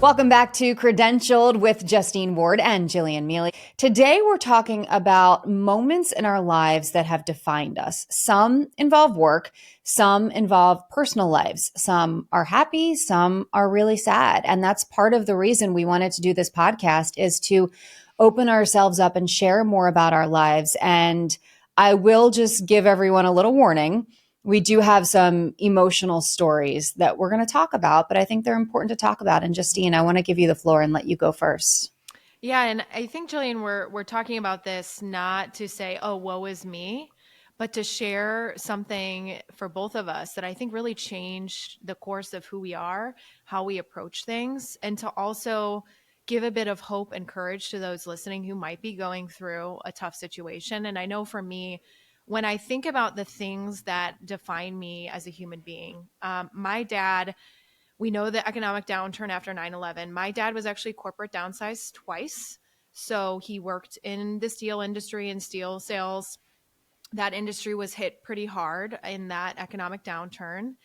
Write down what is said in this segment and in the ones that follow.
Welcome back to Credentialed with Justine Ward and Jillian Mealy. Today, we're talking about moments in our lives that have defined us. Some involve work, some involve personal lives, some are happy, some are really sad. And that's part of the reason we wanted to do this podcast, is to open ourselves up and share more about our lives. And I will just give everyone a little warning. We do have some emotional stories that we're going to talk about, but I think they're important to talk about. And Justine, I want to give you the floor and let you go first. Yeah, and I think, Jillian, we're talking about this not to say, "Oh, woe is me," but to share something for both of us that I think really changed the course of who we are, how we approach things, and to also give a bit of hope and courage to those listening who might be going through a tough situation. And I know for me, when I think about the things that define me as a human being, my dad, we know the economic downturn after 9/11. My dad was actually corporate downsized twice. So he worked in the steel industry and steel sales. That industry was hit pretty hard in that economic downturn.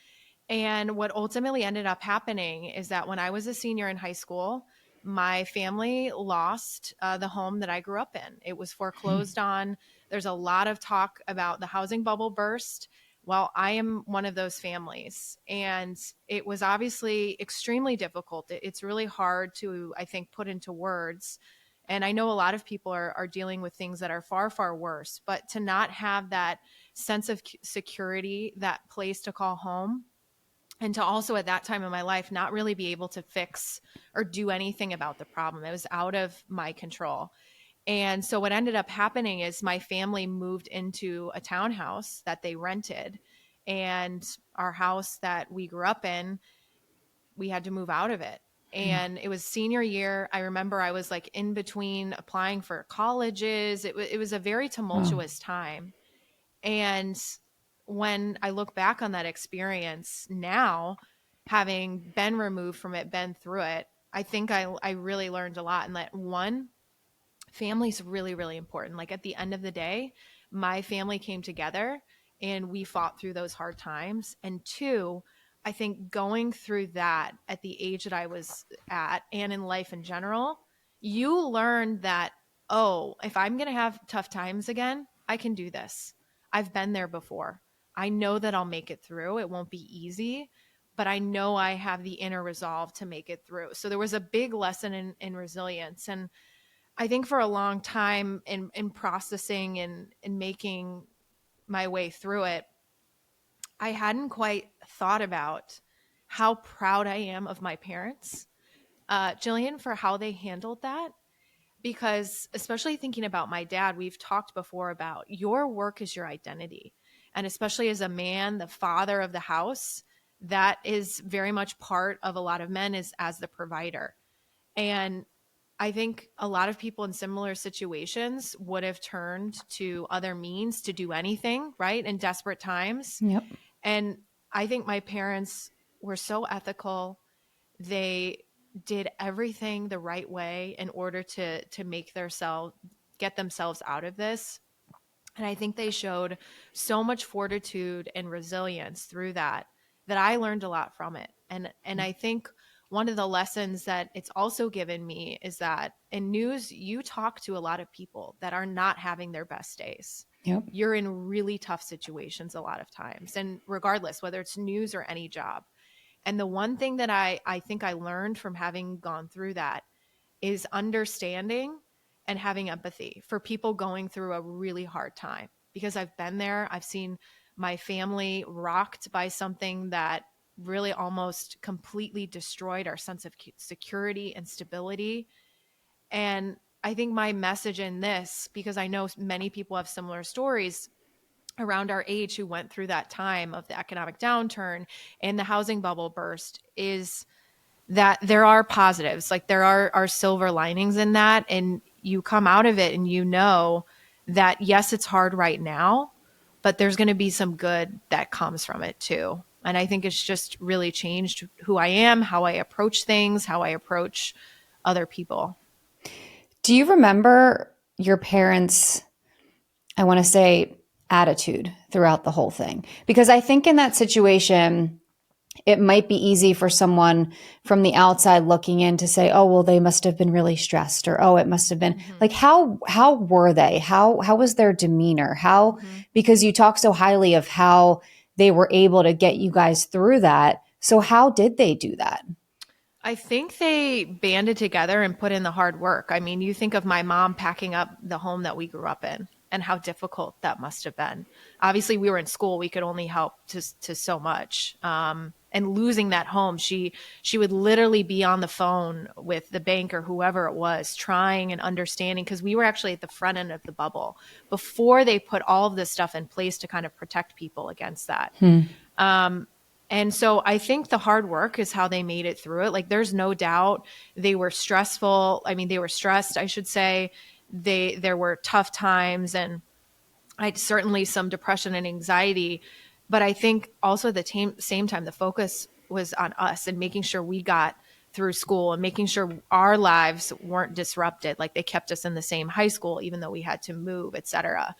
And what ultimately ended up happening is that when I was a senior in high school, my family lost the home that I grew up in. It was foreclosed on. There's a lot of talk about the housing bubble burst. Well, I am one of those families. And it was obviously extremely difficult. It's really hard to, I think, put into words. And I know a lot of people are dealing with things that are far, far worse. But to not have that sense of security, that place to call home, and to also at that time in my life not really be able to fix or do anything about the problem. It was out of my control. And so what ended up happening is my family moved into a townhouse that they rented, and our house that we grew up in, we had to move out of it. And it was senior year. I remember I was like in between applying for colleges. It was a very Wow. tumultuous time. And when I look back on that experience now, having been removed from it, been through it, I think I really learned a lot. And that one, family's really, really important. Like at the end of the day, my family came together and we fought through those hard times. And two, I think going through that at the age that I was at and in life in general, you learn that, oh, if I'm going to have tough times again, I can do this. I've been there before. I know that I'll make it through. It won't be easy, but I know I have the inner resolve to make it through. So there was a big lesson in resilience. And I think for a long time in processing and making my way through it, I hadn't quite thought about how proud I am of my parents, Jillian, for how they handled that. Because, especially thinking about my dad, we've talked before about your work is your identity. And especially as a man, the father of the house, that is very much part of a lot of men, is as the provider. And I think a lot of people in similar situations would have turned to other means to do anything, right? In desperate times. Yep. And I think my parents were so ethical. They did everything the right way in order to make themselves get themselves out of this. And I think they showed so much fortitude and resilience through that I learned a lot from it. And I think one of the lessons that it's also given me is that in news, you talk to a lot of people that are not having their best days. Yep. You're in really tough situations a lot of times. And regardless, whether it's news or any job. And the one thing that I think I learned from having gone through that is understanding and having empathy for people going through a really hard time, because I've been there. I've seen my family rocked by something that really almost completely destroyed our sense of security and stability. And I think my message in this, because I know many people have similar stories around our age who went through that time of the economic downturn and the housing bubble burst, is that there are positives. Like there are silver linings in that. And you come out of it and you know that, yes, it's hard right now, but there's going to be some good that comes from it too. And I think it's just really changed who I am, how I approach things, how I approach other people. Do you remember your parents', I want to say, attitude throughout the whole thing? Because I think in that situation, it might be easy for someone from the outside looking in to say, oh, well, they must have been really stressed, or, oh, it must have been Mm-hmm. like, how were they? How was their demeanor? Mm-hmm. Because you talk so highly of how they were able to get you guys through that. So how did they do that? I think they banded together and put in the hard work. I mean, you think of my mom packing up the home that we grew up in and how difficult that must have been. Obviously, we were in school; we could only help to so much. And losing that home, she would literally be on the phone with the bank or whoever it was, trying and understanding, because we were actually at the front end of the bubble before they put all of this stuff in place to kind of protect people against that. Um, and so I think the hard work is how they made it through it. Like, there's no doubt they were stressful. I mean, they were stressed, I should say. There were tough times, and I certainly some depression and anxiety. But I think also at the same time, the focus was on us and making sure we got through school and making sure our lives weren't disrupted. Like, they kept us in the same high school, even though we had to move, et cetera.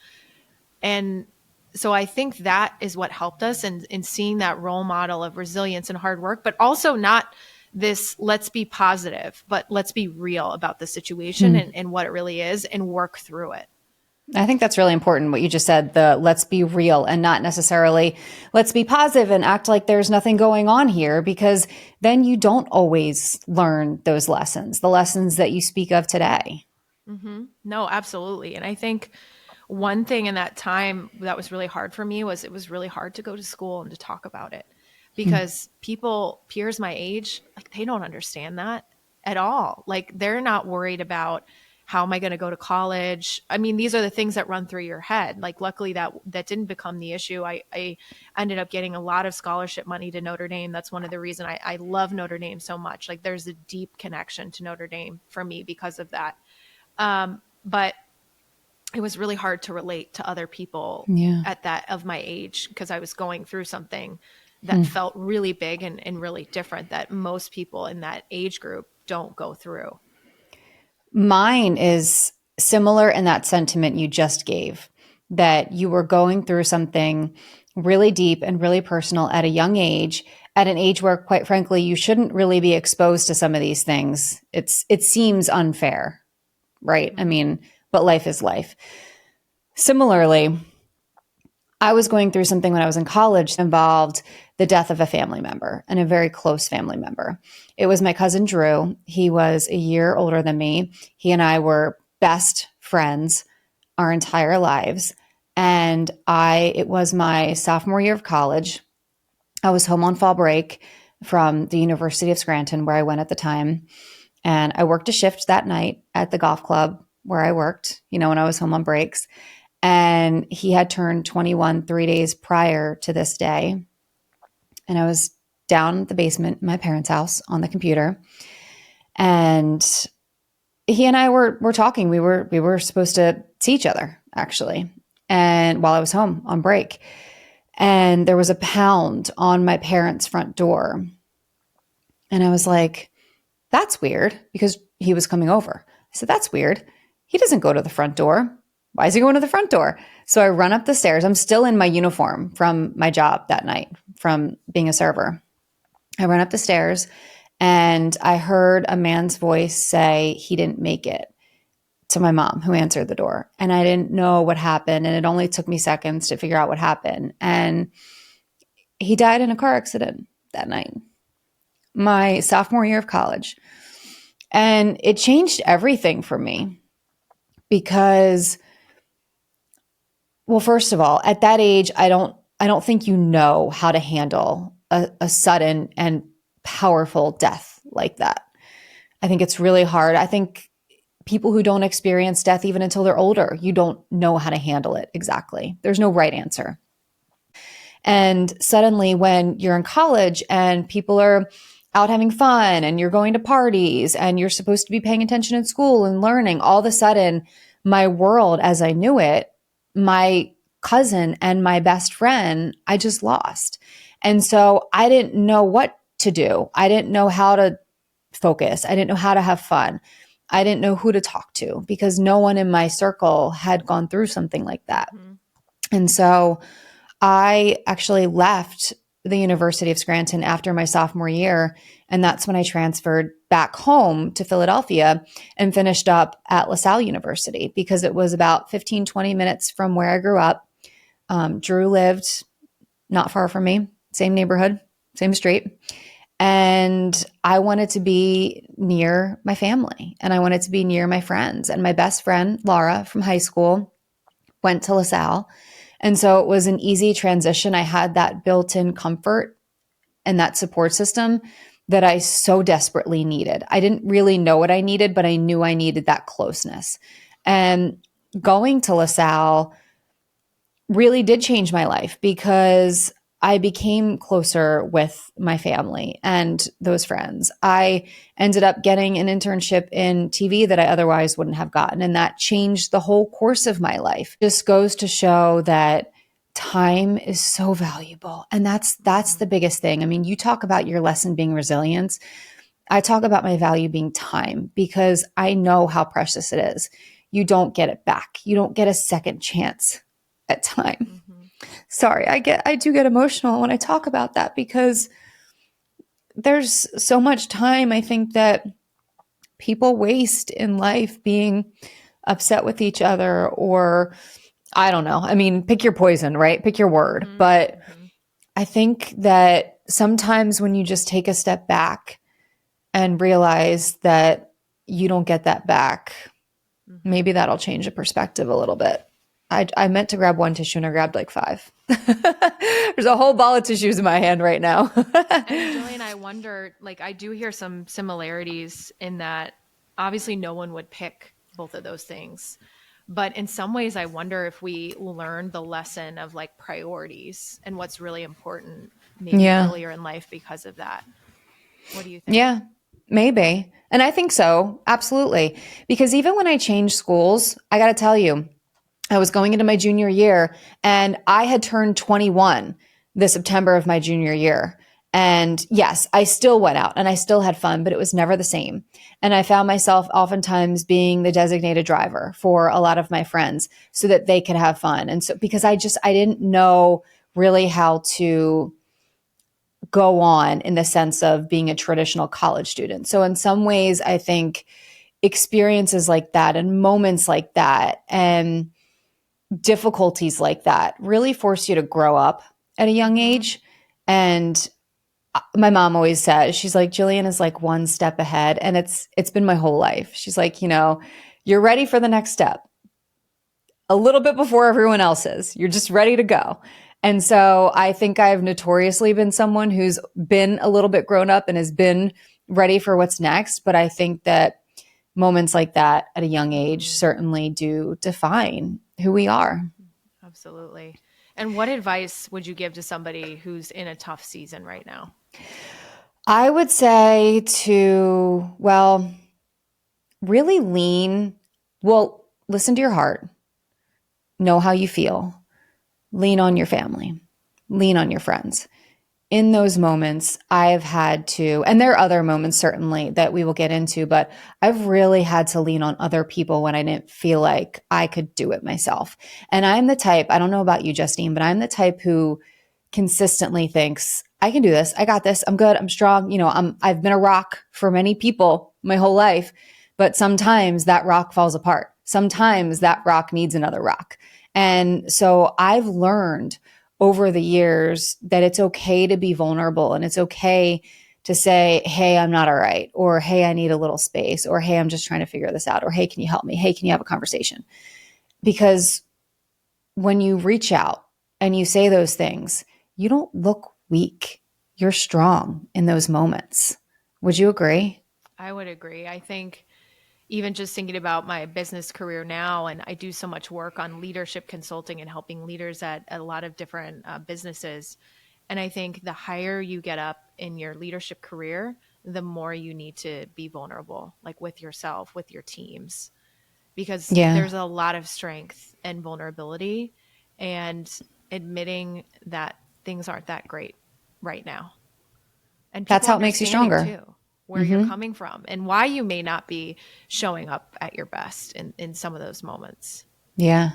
And so I think that is what helped us in seeing that role model of resilience and hard work, but also not this, let's be positive, but let's be real about the situation and what it really is and work through it. I think that's really important what you just said, the let's be real and not necessarily let's be positive and act like there's nothing going on here, because then you don't always learn those lessons, the lessons that you speak of today. Mm-hmm. No, absolutely. And I think one thing in that time that was really hard for me was it was really hard to go to school and to talk about it, because peers my age, like, they don't understand that at all. Like, they're not worried about how am I going to go to college? I mean, these are the things that run through your head. Like, luckily that didn't become the issue. I ended up getting a lot of scholarship money to Notre Dame. That's one of the reasons I love Notre Dame so much. Like, there's a deep connection to Notre Dame for me because of that. But it was really hard to relate to other people Yeah. at that of my age, because I was going through something that felt really big and really different that most people in that age group don't go through. Mine is similar in that sentiment you just gave, that you were going through something really deep and really personal at a young age, at an age where, quite frankly, you shouldn't really be exposed to some of these things. It seems unfair, right? I Mm-hmm. mean, but life is life. Similarly, I was going through something when I was in college that involved the death of a family member, and a very close family member. It was my cousin Drew. He was a year older than me. He and I were best friends our entire lives. And it was my sophomore year of college. I was home on fall break from the University of Scranton, where I went at the time. And I worked a shift that night at the golf club where I worked, when I was home on breaks. And he had turned 21 3 days prior to this day. And I was down in the basement in my parents' house on the computer. And he and I were talking. We were supposed to see each other, actually. And while I was home on break. And there was a pound on my parents' front door. And I was like, that's weird, because he was coming over. I said, that's weird. He doesn't go to the front door. Why is he going to the front door? So I run up the stairs. I'm still in my uniform from my job that night, from being a server. I run up the stairs and I heard a man's voice say he didn't make it, to my mom, who answered the door. And I didn't know what happened. And it only took me seconds to figure out what happened. And he died in a car accident that night, my sophomore year of college. And it changed everything for me, because, well, first of all, at that age, I don't think you know how to handle a sudden and powerful death like that. I think it's really hard. I think people who don't experience death even until they're older, you don't know how to handle it exactly. There's no right answer. And suddenly, when you're in college and people are out having fun and you're going to parties and you're supposed to be paying attention in school and learning, all of a sudden, my world as I knew it, my cousin and my best friend, I just lost. And so I didn't know what to do. I didn't know how to focus. I didn't know how to have fun. I didn't know who to talk to, because no one in my circle had gone through something like that. Mm-hmm. And so I actually left the University of Scranton after my sophomore year. And that's when I transferred back home to Philadelphia and finished up at LaSalle University because it was about 15, 20 minutes from where I grew up. Drew lived not far from me, same neighborhood, same street. And I wanted to be near my family and I wanted to be near my friends. And my best friend, Laura, from high school, went to LaSalle. And so it was an easy transition. I had that built in comfort and that support system that I so desperately needed. I didn't really know what I needed, but I knew I needed that closeness. And going to LaSalle really did change my life because I became closer with my family and those friends. I ended up getting an internship in TV that I otherwise wouldn't have gotten. And that changed the whole course of my life. Just goes to show that time is so valuable. And that's the biggest thing. I mean, you talk about your lesson being resilience. I talk about my value being time because I know how precious it is. You don't get it back. You don't get a second chance at time. Sorry, I do get emotional when I talk about that because there's so much time I think that people waste in life being upset with each other or I don't know. I mean, pick your poison, right? Pick your word. But I think that sometimes when you just take a step back and realize that you don't get that back, maybe that'll change the perspective a little bit. I meant to grab one tissue and I grabbed like 5. There's a whole ball of tissues in my hand right now. And Jillian, I wonder, like, I do hear some similarities in that obviously no one would pick both of those things. But in some ways, I wonder if we learned the lesson of like priorities and what's really important maybe earlier in life because of that. What do you think? Yeah, maybe. And I think so. Absolutely. Because even when I changed schools, I got to tell you, I was going into my junior year and I had turned 21 the September of my junior year. And yes, I still went out and I still had fun, but it was never the same. And I found myself oftentimes being the designated driver for a lot of my friends so that they could have fun. And so because I didn't know really how to go on in the sense of being a traditional college student. So in some ways, I think experiences like that and moments like that and difficulties like that really force you to grow up at a young age. And my mom always says, she's like, Jillian is like one step ahead. And it's been my whole life. She's like, you're ready for the next step a little bit before everyone else is. You're just ready to go. And so I think I've notoriously been someone who's been a little bit grown up and has been ready for what's next. But I think that moments like that at a young age certainly do define who we are. Absolutely. And what advice would you give to somebody who's in a tough season right now? I would say really listen to your heart, know how you feel, lean on your family, lean on your friends. In those moments, I've had to, and there are other moments certainly that we will get into, but I've really had to lean on other people when I didn't feel like I could do it myself. And I'm the type, I don't know about you, Justine, but I'm the type who consistently thinks, I can do this. I got this. I'm good. I'm strong. I've been a rock for many people my whole life, but sometimes that rock falls apart. Sometimes that rock needs another rock. And so I've learned over the years that it's okay to be vulnerable and it's okay to say, hey, I'm not all right, or hey, I need a little space, or hey, I'm just trying to figure this out, or hey, can you help me? Hey, can you have a conversation? Because when you reach out and you say those things, you don't look weak. You're strong in those moments. Would you agree? I would agree. I think even just thinking about my business career now, and I do so much work on leadership consulting and helping leaders at a lot of different businesses. And I think the higher you get up in your leadership career, the more you need to be vulnerable, like with yourself, with your teams, because there's a lot of strength and vulnerability and admitting that things aren't that great right now. And that's how it makes you stronger. Too, where you're coming from and why you may not be showing up at your best in some of those moments. Yeah.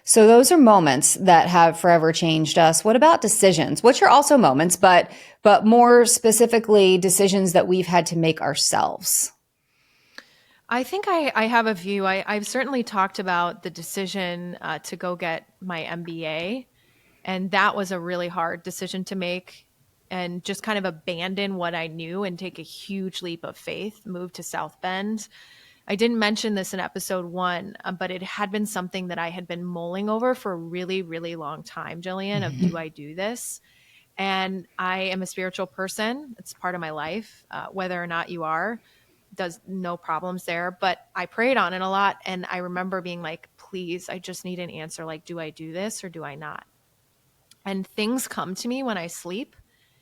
So those are moments that have forever changed us. What about decisions, which are also moments, but more specifically decisions that we've had to make ourselves? I think I have a view. I've certainly talked about the decision to go get my MBA. And that was a really hard decision to make and just kind of abandon what I knew and take a huge leap of faith, move to South Bend. I didn't mention this in episode 1, but it had been something that I had been mulling over for a really, really long time, Jillian, of do I do this? And I am a spiritual person. It's part of my life. Whether or not you are, does no problems there. But I prayed on it a lot. And I remember being like, please, I just need an answer. Like, do I do this or do I not? And things come to me when I sleep.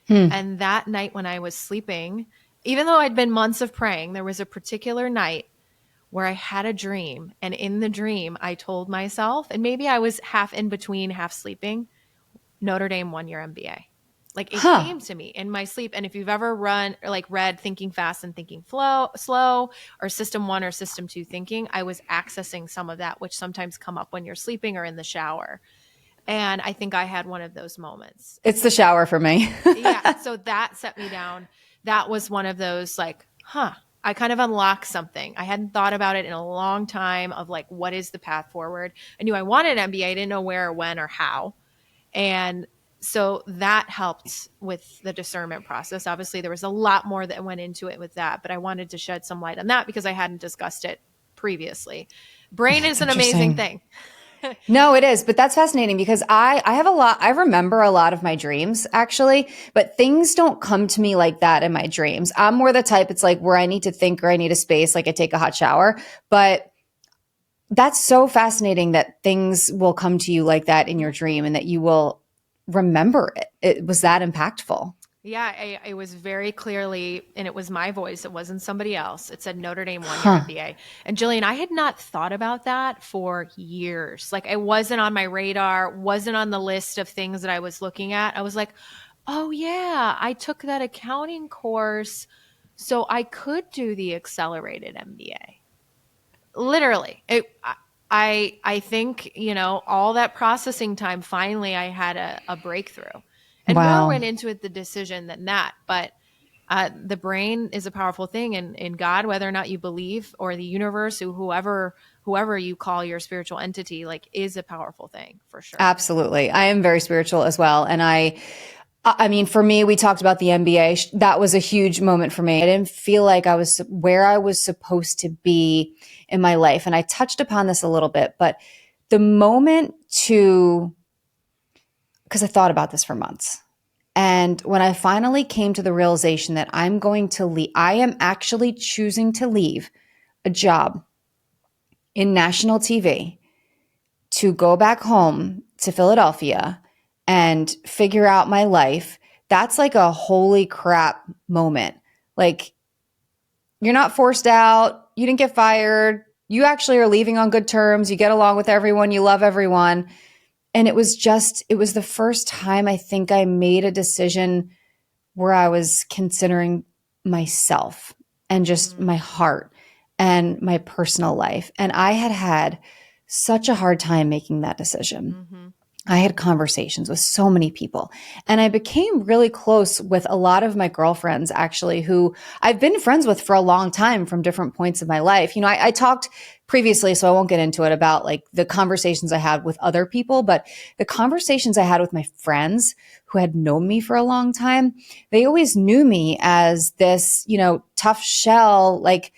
Hmm. And that night when I was sleeping, even though I'd been months of praying, there was a particular night where I had a dream. And in the dream, I told myself, and maybe I was half in between, half sleeping, Notre Dame won your MBA. Like it Huh. came to me in my sleep. And if you've ever run or like read Thinking Fast and Thinking Slow or System 1 or System 2 thinking, I was accessing some of that, which sometimes come up when you're sleeping or in the shower. And I think I had one of those moments. It's the shower for me. Yeah. So that set me down. That was one of those like, I kind of unlocked something. I hadn't thought about it in a long time of like, what is the path forward? I knew I wanted an MBA. I didn't know where or when or how. And so that helped with the discernment process. Obviously, there was a lot more that went into it with that, but I wanted to shed some light on that because I hadn't discussed it previously. Brain is an amazing thing. No, it is. But that's fascinating because I have a lot, I remember a lot of my dreams actually, but things don't come to me like that in my dreams. I'm more the type, it's like where I need to think or I need a space, like I take a hot shower. But that's so fascinating that things will come to you like that in your dream and that you will remember it. It was that impactful. Yeah, it was very clearly, and it was my voice. It wasn't somebody else. It said Notre Dame won your Huh. MBA. And Jillian, I had not thought about that for years. Like it wasn't on my radar, wasn't on the list of things that I was looking at. I was like, oh yeah, I took that accounting course so I could do the accelerated MBA. Literally. I think, all that processing time, finally I had a breakthrough. And more Wow. went into it, the decision than that. But the brain is a powerful thing, and in God, whether or not you believe, or the universe, or whoever you call your spiritual entity, like is a powerful thing for sure. Absolutely. I am very spiritual as well. And I mean, for me, we talked about the MBA. That was a huge moment for me. I didn't feel like I was where I was supposed to be in my life. And I touched upon this a little bit, but the moment because I thought about this for months. And when I finally came to the realization that I'm going to leave, I am actually choosing to leave a job in national TV to go back home to Philadelphia and figure out my life. That's like a holy crap moment. Like, you're not forced out. You didn't get fired. You actually are leaving on good terms. You get along with everyone. You love everyone. And it was the first time I think I made a decision where I was considering myself and just my heart and my personal life. And I had such a hard time making that decision. Mm-hmm. I had conversations with so many people, and I became really close with a lot of my girlfriends, actually, who I've been friends with for a long time from different points of my life. I talked previously, so I won't get into it, about like the conversations I had with other people, but the conversations I had with my friends who had known me for a long time, they always knew me as this, tough shell, like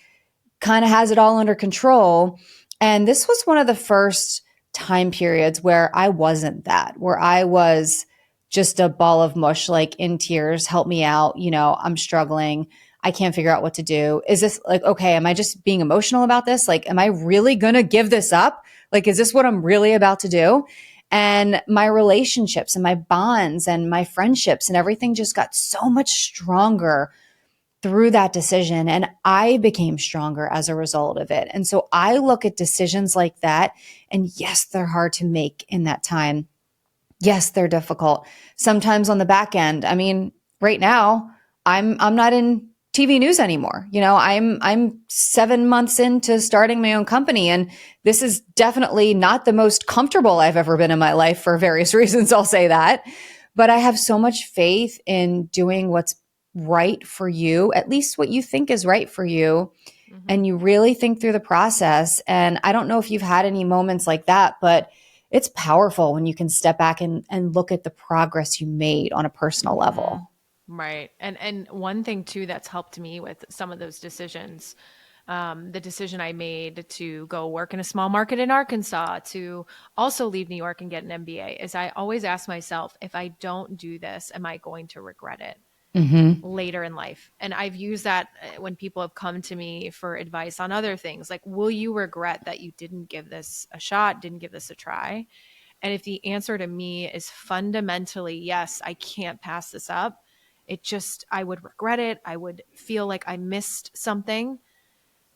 kind of has it all under control. And this was one of the first time periods where I wasn't that, where I was just a ball of mush, like in tears, help me out. I'm struggling. I can't figure out what to do. Is this like, okay, am I just being emotional about this? Like, am I really going to give this up? Like, is this what I'm really about to do? And my relationships and my bonds and my friendships and everything just got so much stronger through that decision. And I became stronger as a result of it. And so I look at decisions like that, and yes, they're hard to make in that time. Yes, they're difficult. Sometimes on the back end, I mean, right now, I'm not in TV news anymore. I'm 7 months into starting my own company, and this is definitely not the most comfortable I've ever been in my life for various reasons. I'll say that. But I have so much faith in doing what's right for you, at least what you think is right for you. Mm-hmm. And you really think through the process. And I don't know if you've had any moments like that, but it's powerful when you can step back and look at the progress you made on a personal Mm-hmm. level. Right. And one thing too that's helped me with some of those decisions, the decision I made to go work in a small market in Arkansas, to also leave New York and get an MBA, is I always ask myself, if I don't do this, am I going to regret it Mm-hmm. later in life? And I've used that when people have come to me for advice on other things, like, will you regret that you didn't give this a shot, didn't give this a try? And if the answer to me is fundamentally, yes, I can't pass this up, I would regret it. I would feel like I missed something.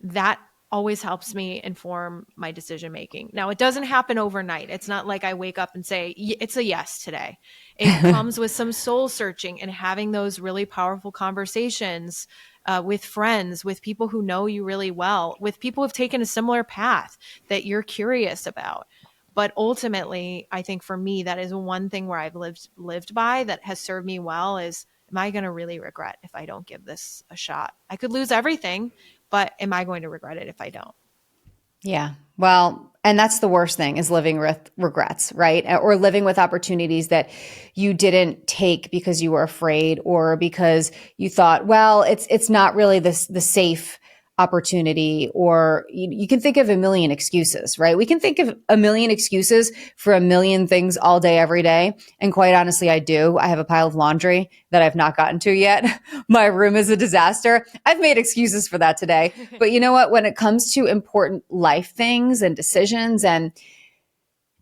That always helps me inform my decision making. Now, it doesn't happen overnight. It's not like I wake up and say, it's a yes today. It comes with some soul searching and having those really powerful conversations with friends, with people who know you really well, with people who've taken a similar path that you're curious about. But ultimately, I think for me, that is one thing where I've lived by that has served me well is, am I going to really regret if I don't give this a shot? I could lose everything, but am I going to regret it if I don't? Yeah. Well, and that's the worst thing is living with regrets, right? Or living with opportunities that you didn't take because you were afraid or because you thought, well, it's not really the safe opportunity, or you can think of a million excuses, right? We can think of a million excuses for a million things all day, every day. And quite honestly, I do. I have a pile of laundry that I've not gotten to yet. My room is a disaster. I've made excuses for that today. But you know what? When it comes to important life things and decisions and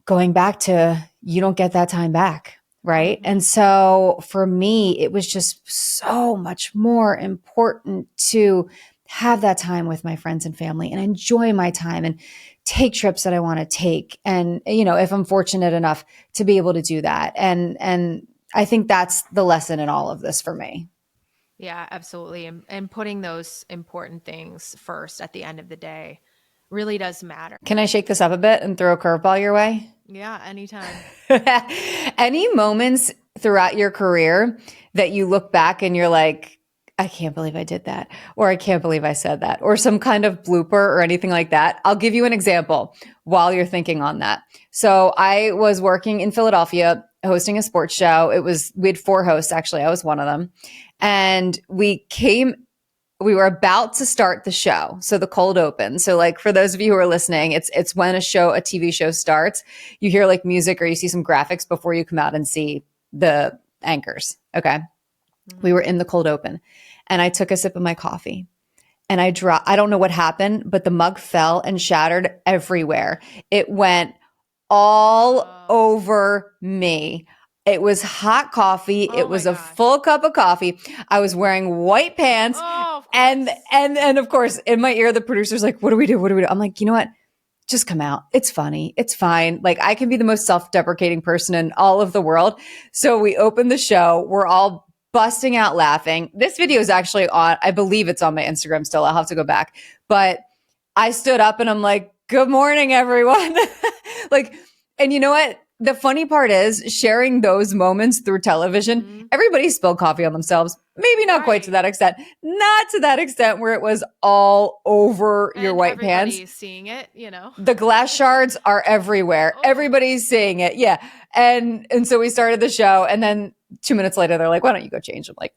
going back to, you don't get that time back. Right. Mm-hmm. And so for me, it was just so much more important to have that time with my friends and family and enjoy my time and take trips that I want to take. And, if I'm fortunate enough to be able to do that. And I think that's the lesson in all of this for me. Yeah, absolutely. And putting those important things first at the end of the day really does matter. Can I shake this up a bit and throw a curveball your way? Yeah, anytime. Any moments throughout your career that you look back and you're like, I can't believe I did that, or I can't believe I said that, or some kind of blooper or anything like that? I'll give you an example while you're thinking on that. So I was working in Philadelphia hosting a sports show. We had 4 hosts, actually. I was one of them. And we were about to start the show. So the cold open. So like for those of you who are listening, it's when a TV show starts, you hear like music or you see some graphics before you come out and see the anchors. Okay. Mm-hmm. We were in the cold open and I took a sip of my coffee and I don't know what happened, but the mug fell and shattered everywhere. It went all over me. It was hot coffee. Oh It my was a gosh. full cup of coffee. I was wearing white pants. Oh, of And course. and of course, in my ear, the producer's like, "What do we do? What do we do?" I'm like, you know what? Just come out. It's funny. It's fine. Like I can be the most self-deprecating person in all of the world. So we open the show. We're all busting out laughing. This video is actually on, I believe it's on my Instagram still. I'll have to go back. But I stood up and I'm like, "Good morning, everyone." Like, and you know what? The funny part is sharing those moments through television. Mm-hmm. Everybody spilled coffee on themselves. Maybe not quite to Right. that extent. Not to that extent where it was all over your And white pants. everybody is seeing it. The glass shards are everywhere. Oh. Everybody's seeing it. Yeah. And so we started the show and then 2 minutes later they're like, "Why don't you go change?" I'm like,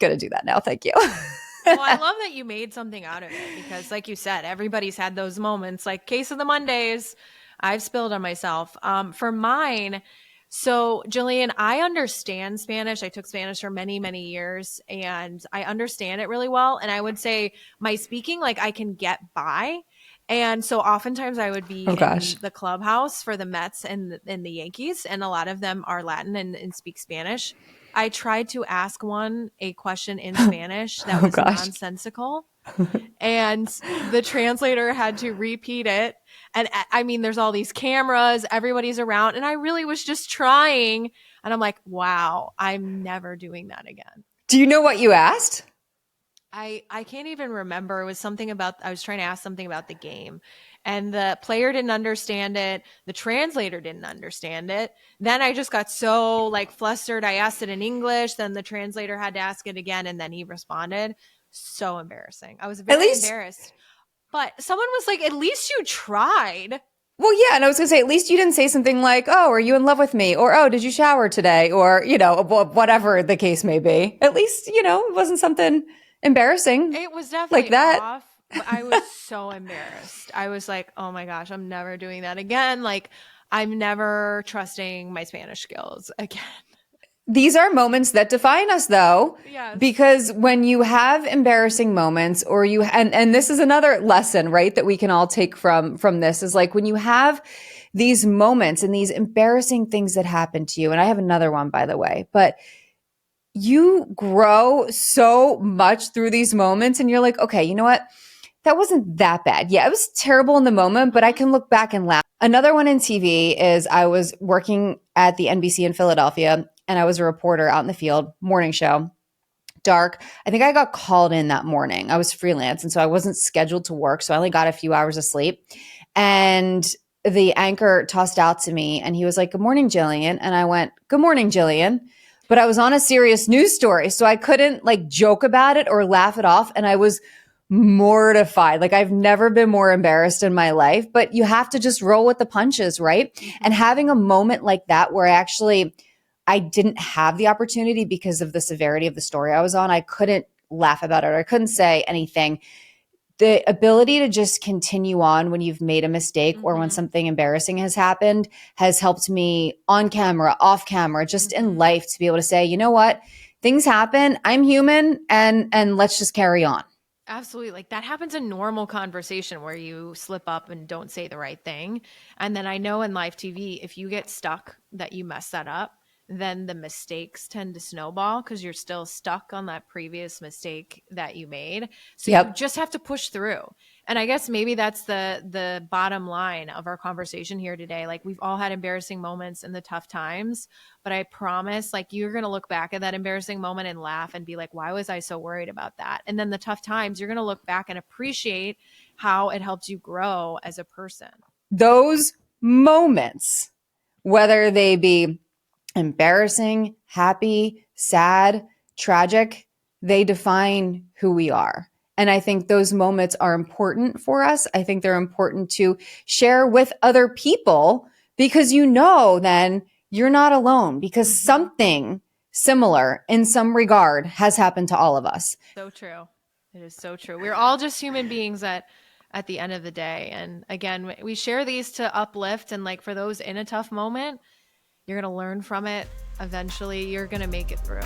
"Gonna do that now. Thank you." Well, I love that you made something out of it because, like you said, everybody's had those moments. Like case of the Mondays, I've spilled on myself. For mine, so Jillian, I understand Spanish. I took Spanish for many, many years, and I understand it really well. And I would say my speaking, like I can get by. And so oftentimes I would be Oh gosh. in the clubhouse for the Mets and the Yankees, and a lot of them are Latin and speak Spanish. I tried to ask one a question in Spanish that Oh was gosh. nonsensical, and the translator had to repeat it. And I mean, there's all these cameras, everybody's around, and I really was just trying. And I'm like, wow, I'm never doing that again. Do you know what you asked? I can't even remember. It was something about, I was trying to ask something about the game, and the player didn't understand it. The translator didn't understand it. Then I just got so like flustered. I asked it in English. Then the translator had to ask it again. And then he responded. So embarrassing. I was At very least, embarrassed. But someone was like, at least you tried. well, yeah. And I was going to say, at least you didn't say something like, oh, are you in love with me? Or, oh, did you shower today? Or, whatever the case may be. At least, it wasn't something embarrassing It was like definitely that. off, but I was so embarrassed. I was like, oh my gosh, I'm never doing that again. Like, I'm never trusting my Spanish skills again. These are moments that define us though, Yes. because when you have embarrassing moments or and this is another lesson, right, that we can all take from this is like when you have these moments and these embarrassing things that happen to you. And I have another one, by the way, but you grow so much through these moments and you're like, okay, you know what? That wasn't that bad. Yeah, it was terrible in the moment, but I Mm-hmm. can look back and laugh. Another one in TV is I was working at the NBC in Philadelphia and I was a reporter out in the field, morning show, dark. I think I got called in that morning. I was freelance and so I wasn't scheduled to work. So I only got a few hours of sleep. And the anchor tossed out to me and he was like, "Good morning, Jillian." And I went, "Good morning, Jillian." But I was on a serious news story. So I couldn't like joke about it or laugh it off. And I was mortified. Like I've never been more embarrassed in my life, but you have to just roll with the punches, right? And Mm-hmm. having a moment like that where I didn't have the opportunity because of the severity of the story I was on. I couldn't laugh about it or I couldn't say anything. The ability to just continue on when you've made a mistake or when Mm-hmm. something embarrassing has happened has helped me on camera, off camera, just in Mm-hmm. life to be able to say, you know what? Things happen. I'm human and let's just carry on. Absolutely. Like that happens in normal conversation where you slip up and don't say the right thing. And then I know in live TV, if you get stuck that you mess that up, then the mistakes tend to snowball because you're still stuck on that previous mistake that you made. So you Yep. just have to push through. And I guess maybe that's the bottom line of our conversation here today. Like we've all had embarrassing moments in the tough times, but I promise like you're going to look back at that embarrassing moment and laugh and be like, why was I so worried about that? And then the tough times, you're going to look back and appreciate how it helped you grow as a person. Those moments, whether they be embarrassing, happy, sad, tragic, they define who we are. And I think those moments are important for us. I think they're important to share with other people because then you're not alone because Mm-hmm. something similar in some regard has happened to all of us. So true. It is so true. We're all just human beings at the end of the day. And again, we share these to uplift and like for those in a tough moment, you're going to learn from it. Eventually, you're going to make it through.